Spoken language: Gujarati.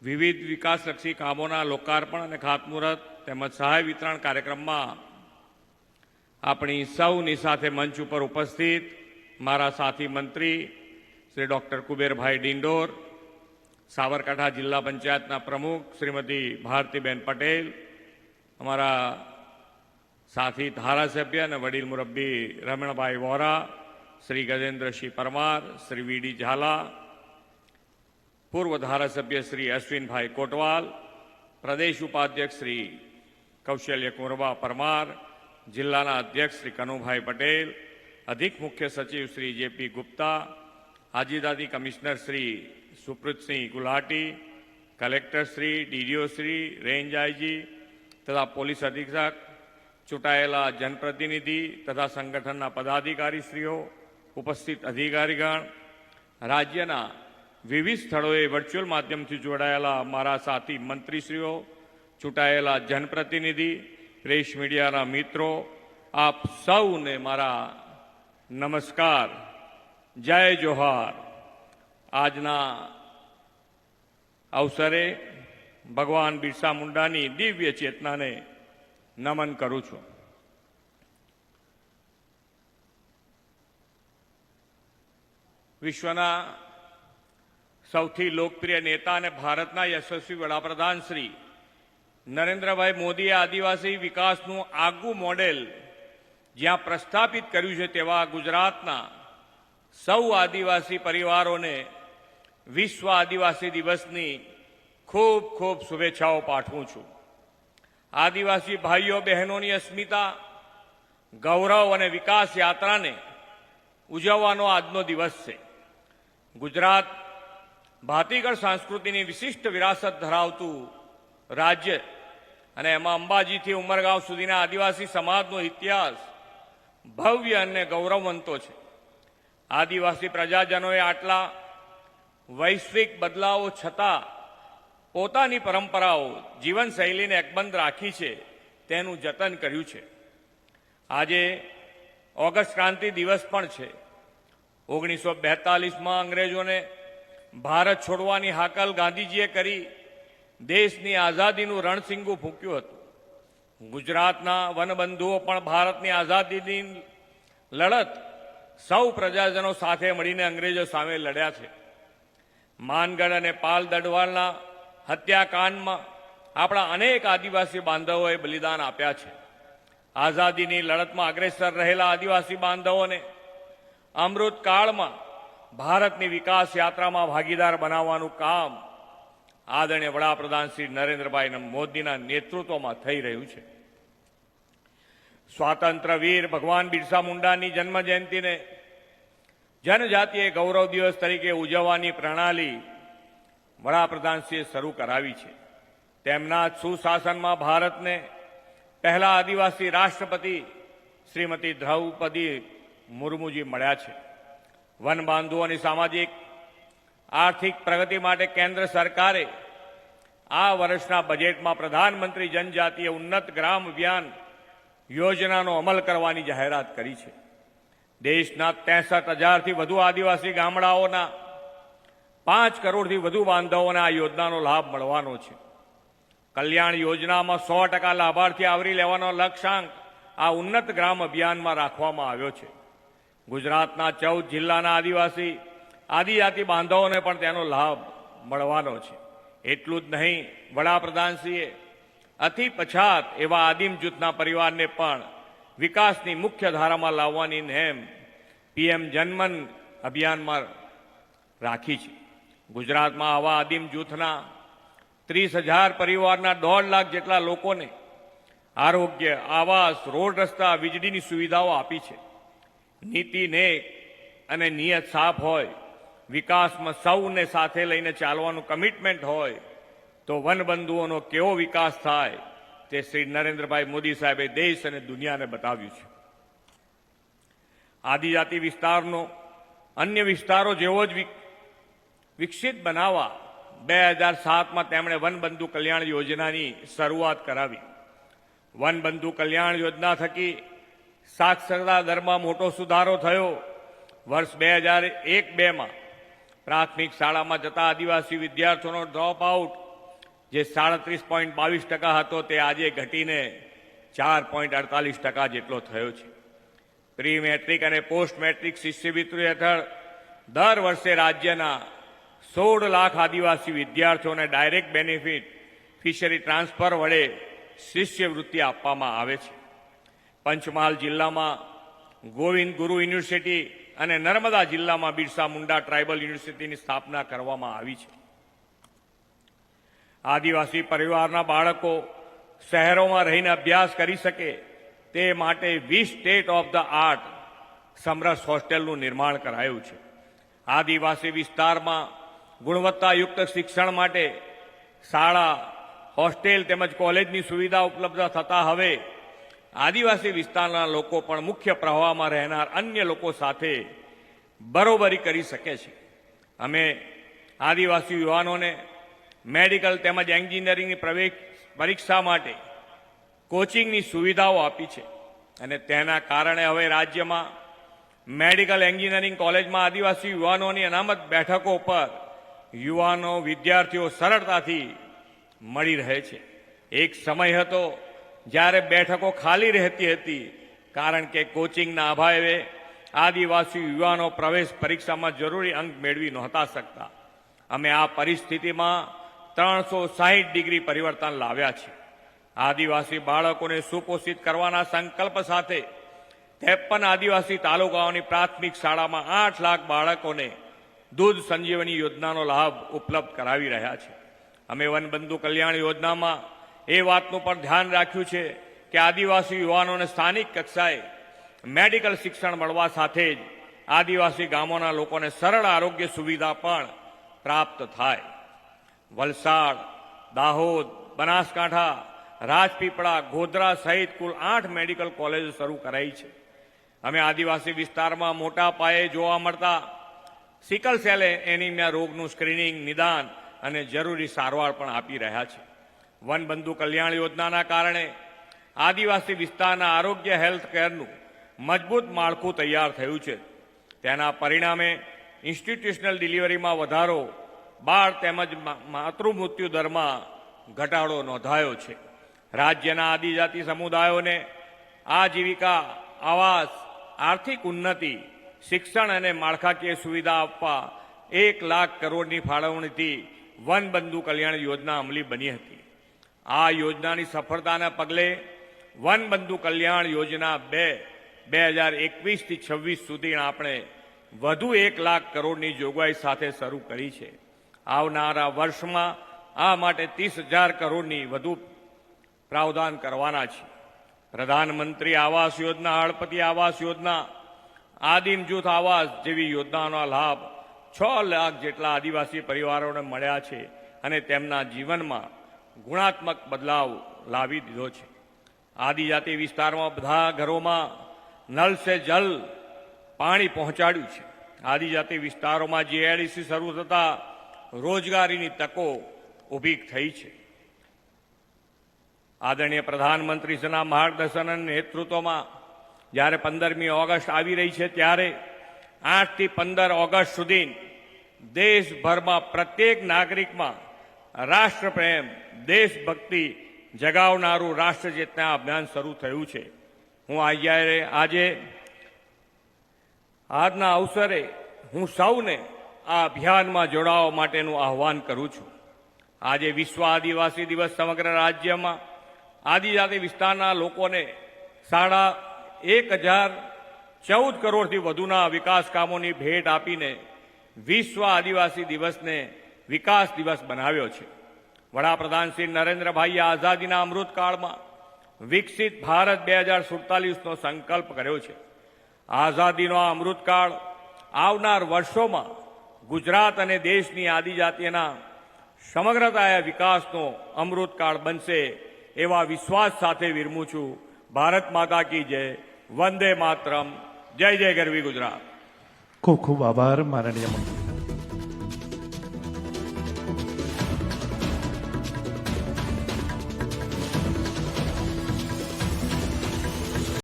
વિવિધ વિકાસલક્ષી કામોના લોકાર્પણ અને ખાતમુહૂર્ત તેમજ સહાય વિતરણ કાર્યક્રમમાં આપણી સૌની સાથે મંચ ઉપર ઉપસ્થિત મારા સાથી મંત્રી શ્રી ડૉક્ટર કુબેરભાઈ ડિંડોર, સાબરકાંઠા જિલ્લા પંચાયતના પ્રમુખ શ્રીમતી ભારતીબેન પટેલ, અમારા સાથી ધારાસભ્ય અને વડીલ મુરબ્બી રમણભાઈ વોરા, શ્રી ગજેન્દ્રસિંહ પરમાર, શ્રી વીડી ઝાલા, પૂર્વ ધારાસભ્ય શ્રી અશ્વિનભાઈ કોટવાલ, પ્રદેશ ઉપાધ્યક્ષ શ્રી કૌશલ્ય કુંવરબા પરમાર, જિલ્લાના અધ્યક્ષ શ્રી કનુભાઈ પટેલ, અધિક મુખ્ય સચિવ શ્રી જેપી ગુપ્તા, આજીદાદી commissioner Shri Supreetsingh Gulati, collector Shri, DDO Shri, range IG તથા પોલીસ અધિક્ષક, ચૂંટાયેલા જનપ્રતિનિધિ તથા સંગઠનના પદાધિકારીશ્રીઓ, ઉપસ્થિત અધિકારીગણ, રાજ્યના વિવિધ સ્થળોએ વર્ચ્યુઅલ માધ્યમથી જોડાયેલા મારા સાથી મંત્રીશ્રીઓ, ચૂંટાયેલા જનપ્રતિનિધિ, પ્રેસ મીડિયાના મિત્રો, આપ સૌને મારા નમસ્કાર, જય જોહાર. આજના અવસરે ભગવાન બિરસા મુંડાની દિવ્ય ચેતનાને નમન કરું છું. વિશ્વના સૌથી લોકપ્રિય નેતા અને ભારતના યશસ્વી વડાપ્રધાન શ્રી નરેન્દ્રભાઈ મોદીએ આદિવાસી વિકાસનું આગવું મોડેલ જ્યાં પ્રસ્થાપિત કર્યું છે તેવા ગુજરાતના સૌ આદિવાસી પરિવારોને વિશ્વ આદિવાસી દિવસની ખૂબ ખૂબ શુભેચ્છાઓ પાઠવું છું. આદિવાસી ભાઈઓ બહેનોની અસ્મિતા, ગૌરવ અને વિકાસ યાત્રાને ઉજવવાનો આજનો દિવસ છે. ગુજરાત ભાતીગળ સંસ્કૃતિની વિશિષ્ટ વિરાસત ધરાવતું રાજ્ય અને એમાં અંબાજીથી ઉમરગાંવ સુધીના આદિવાસી સમાજનો ઇતિહાસ ભવ્ય અને ગૌરવવંતો છે. આદિવાસી પ્રજાજનોએ આટલા વૈશ્વિક બદલાવો છતાં પોતાની પરંપરાઓ, જીવનશૈલીને અકબંધ રાખી છે, તેનું જતન કર્યું છે. આજે ઓગસ્ટ ક્રાંતિ દિવસ પણ છે. 1942માં અંગ્રેજોને ભારત છોડવાની હાકલ ગાંધીજીએ કરી દેશની આઝાદીનું રણસિંગું ફૂંક્યું હતું. ગુજરાતના વનબંધુઓ પણ ભારતની આઝાદીની લડત સૌ પ્રજાજનો સાથે મળીને અંગ્રેજો સામે લડ્યા છે. માનગઢ અને પાલ દડવાલના હત્યાકાંડમાં આપણા અનેક આદિવાસી બાંધવોએ બલિદાન આપ્યા છે. આઝાદીની લડતમાં અગ્રેસર રહેલા આદિવાસી બાંધવોને અમૃતકાળમાં ભારતની વિકાસ યાત્રામાં ભાગીદાર બનાવવાનું કામ આદરણીય વડાપ્રધાન શ્રી નરેન્દ્રભાઈ મોદીના નેતૃત્વમાં થઈ રહ્યું છે. સ્વાતંત્ર્યવીર ભગવાન બિરસા મુંડાની જન્મજયંતિને જનજાતીય ગૌરવ દિવસ તરીકે ઉજવવાની પ્રણાલી વડાપ્રધાનશ્રીએ શરૂ કરાવી છે. તેમના સુશાસનમાં ભારતને પહેલા આદિવાસી રાષ્ટ્રપતિ શ્રીમતી દ્રૌપદી મુર્મુજી મળ્યા છે. વનબાંધુઓની સામાજિક આર્થિક પ્રગતિ માટે કેન્દ્ર સરકારે આ વર્ષના બજેટમાં પ્રધાનમંત્રી જનજાતીય ઉન્નત ગ્રામ અભિયાન યોજનાનો અમલ કરવાની જાહેરાત કરી છે. દેશના 63,000થી વધુ આદિવાસી ગામડાઓના 5 કરોડથી વધુ બાંધવોને આ યોજનાનો લાભ મળવાનો છે. કલ્યાણ યોજનામાં 100% લાભાર્થી આવરી લેવાનો લક્ષ્યાંક આ ઉન્નત ગ્રામ અભિયાનમાં રાખવામાં આવ્યો છે. ગુજરાતના 14 જિલ્લાના આદિજાતિ બાંધવોને પણ તેનો લાભ મળવાનો છે. એટલું જ નહીં, વડાપ્રધાનશ્રીએ અતિ પછાત એવા આદિમ જૂથના પરિવારને પણ વિકાસની મુખ્ય ધારામાં લાવવાની નેમ પીએમ જનમન અભિયાનમાં રાખી છે. ગુજરાતમાં આવા આદિમ જૂથના 30,000 પરિવારના 1.5 લાખ જેટલા લોકોને આરોગ્ય, આવાસ, રોડ રસ્તા, વીજળીની સુવિધાઓ આપી છે. નીતિ નેક અને નિયત સાફ હોય, વિકાસમાં સૌને સાથે લઈને ચાલવાનું કમિટમેન્ટ હોય તો વનબંધુઓનો કેવો વિકાસ થાય તે શ્રી નરેન્દ્રભાઈ મોદી સાહેબે દેશ અને દુનિયાને બતાવ્યું છે. આદિજાતિ વિસ્તારનો અન્ય વિસ્તારો જેવો જ વિકસિત બનાવવા 2007માં તેમણે વનબંધુ કલ્યાણ યોજનાની શરૂઆત કરાવી. વનબંધુ કલ્યાણ યોજના થકી સાક્ષરતા દરમાં મોટો સુધારો થયો. વર્ષ 2001-2માં પ્રાથમિક શાળામાં જતા આદિવાસી વિદ્યાર્થીઓનો ડ્રોપ આઉટ જે 37.22% હતો તે આજે ઘટીને 4.48% જેટલો થયો છે. પ્રી મેટ્રિક અને પોસ્ટ મેટ્રિક શિષ્યવૃત્તિ હેઠળ દર વર્ષે રાજ્યના 16 લાખ આદિવાસી વિદ્યાર્થીઓને ડાયરેક્ટ બેનિફિટ ફિશરી ટ્રાન્સફર વડે શિષ્યવૃત્તિ આપવામાં આવે છે. પંચમહાલ જિલ્લામાં ગોવિંદ ગુરુ યુનિવર્સિટી અને નર્મદા જિલ્લામાં બિરસા મુંડા ટ્રાઇબલ યુનિવર્સિટીની સ્થાપના કરવામાં આવી છે. આદિવાસી પરિવારના બાળકો શહેરોમાં રહીને અભ્યાસ કરી શકે તે માટે 20 સ્ટેટ ઓફ ધ આર્ટ સમરસ હોસ્ટેલનું નિર્માણ કરાયું છે. આદિવાસી વિસ્તારમાં ગુણવત્તાયુક્ત શિક્ષણ માટે શાળા, હોસ્ટેલ તેમજ કોલેજની સુવિધા ઉપલબ્ધ થતા હવે આદિવાસી વિસ્તારના લોકો પણ મુખ્ય પ્રવાહમાં રહેનાર અન્ય લોકો સાથે બરોબરી કરી શકે છે. અમે આદિવાસી યુવાનોને મેડિકલ તેમજ એન્જિનિયરિંગની પ્રવેશ પરીક્ષા માટે કોચિંગની સુવિધાઓ આપી છે અને તેના કારણે હવે રાજ્યમાં મેડિકલ એન્જિનિયરિંગ કોલેજમાં આદિવાસી યુવાનોની અનામત બેઠકો પર યુવાનો વિદ્યાર્થીઓ સરળતાથી મળી રહે છે. એક સમય હતો જ્યારે બેઠકો ખાલી રહેતી હતી કારણ કે કોચિંગના અભાવે આદિવાસી યુવાનો પ્રવેશ પરીક્ષામાં જરૂરી અંક મેળવી નહોતા શકતા. અમે આ પરિસ્થિતિમાં 360 ડિગ્રી પરિવર્તન લાવ્યા છે. આદિવાસી બાળકોને સુપોષિત કરવાના સંકલ્પ સાથે 53 આદિવાસી તાલુકાઓની પ્રાથમિક શાળામાં 8 લાખ બાળકોને દૂધ સંજીવની યોજનાનો લાભ ઉપલબ્ધ કરાવી રહ્યા છે. અમે વનબંધુ કલ્યાણ યોજનામાં એ વાતનું પણ ધ્યાન રાખ્યું છે કે આદિવાસી યુવાનોને સ્થાનિક કક્ષાએ મેડિકલ શિક્ષણ મળવા સાથે જ આદિવાસી ગામોના લોકોને સરળ આરોગ્ય સુવિધા પણ પ્રાપ્ત થાય. વલસાડ, દાહોદ, બનાસકાંઠા, રાજપીપળા, ગોધરા સહિત કુલ 8 મેડિકલ કોલેજો શરૂ કરાઈ છે. અમે આદિવાસી વિસ્તારમાં મોટા પાયે જોવા મળતા સિકલ સેલ એનિમિયા રોગનું સ્ક્રીનિંગ, નિદાન અને જરૂરી સારવાર પણ આપી રહ્યા છે. વનબંધુ કલ્યાણ યોજનાના કારણે આદિવાસી વિસ્તારના આરોગ્ય હેલ્થ કેરનું મજબૂત માળખું તૈયાર થયું છે. તેના પરિણામે ઇન્સ્ટિટ્યુશનલ ડિલિવરીમાં વધારો, બાળ તેમજ માતૃમૃત્યુ દરમાં ઘટાડો નોંધાયો છે. રાજ્યના આદિજાતિ સમુદાયોને આજીવિકા, આવાસ, આર્થિક ઉન્નતિ, શિક્ષણ અને માળખાકીય સુવિધા આપવા 1 લાખ કરોડની ફાળવણીથી વનબંધુ કલ્યાણ યોજના અમલી બની હતી. આ યોજનાની સફળતાના પગલે વનબંધુ કલ્યાણ યોજના 2021થી 26 સુધી આપણે વધુ 1 લાખ કરોડની જોગવાઈ સાથે શરૂ કરી છે. આવનારા વર્ષમાં આ માટે 30,000 કરોડની વધુ પ્રાવધાન કરવાના છે. પ્રધાનમંત્રી આવાસ યોજના, હળપતિ આવાસ યોજના, આદિમ જૂથ આવાસ જેવી યોજનાઓનો લાભ 6 લાખ જેટલા આદિવાસી પરિવારોને મળ્યા છે અને તેમના જીવનમાં ગુણાત્મક બદલાવ લાવી દીધો છે. આદિજાતિ વિસ્તારમાં બધા ઘરોમાં નલ સે જલ પાણી પહોંચાડ્યું છે. આદિજાતિ વિસ્તારોમાં જીઆઈડીસી શરૂ થતા રોજગારીની તકો ઊભી થઈ છે. આદરણીય પ્રધાનમંત્રીશ્રીના માર્ગદર્શન અને નેતૃત્વમાં જ્યારે 15મી ઓગસ્ટ આવી રહી છે ત્યારે 8 થી 15 ઓગસ્ટ સુધી દેશભરમાં પ્રત્યેક નાગરિકમાં રાષ્ટ્રપ્રેમ, દેશભક્તિ જગાવનારું રાષ્ટ્ર ચેતના અભિયાન શરૂ થયું છે. હું આજના અવસરે હું સૌને આ અભિયાનમાં જોડાવા માટેનું આહ્વાન કરું છું. આજે વિશ્વ આદિવાસી દિવસ સમગ્ર રાજ્યમાં આદિજાતિ વિસ્તારના લોકોને 1,14 કરોડથી વધુના વિકાસ કામોની ભેટ આપીને વિશ્વ આદિવાસી દિવસને વિકાસ દિવસ બનાવ્યો છે. વડાપ્રધાન શ્રી નરેન્દ્રભાઈએ આઝાદીના અમૃતકાળમાં વિકસિત ભારત 2047નો સંકલ્પ કર્યો છે. આઝાદીનો આ અમૃતકાળ આવનાર વર્ષોમાં ગુજરાત અને દેશની આદિજાતિના સમગ્રતાએ વિકાસનો અમૃતકાળ બનશે એવા વિશ્વાસ સાથે વિરમું છું. ભારત માતા કી જય. વંદે માતરમ. જય જય ગરવી ગુજરાત. ખૂબ ખૂબ આભાર માનનીય મંત્રી.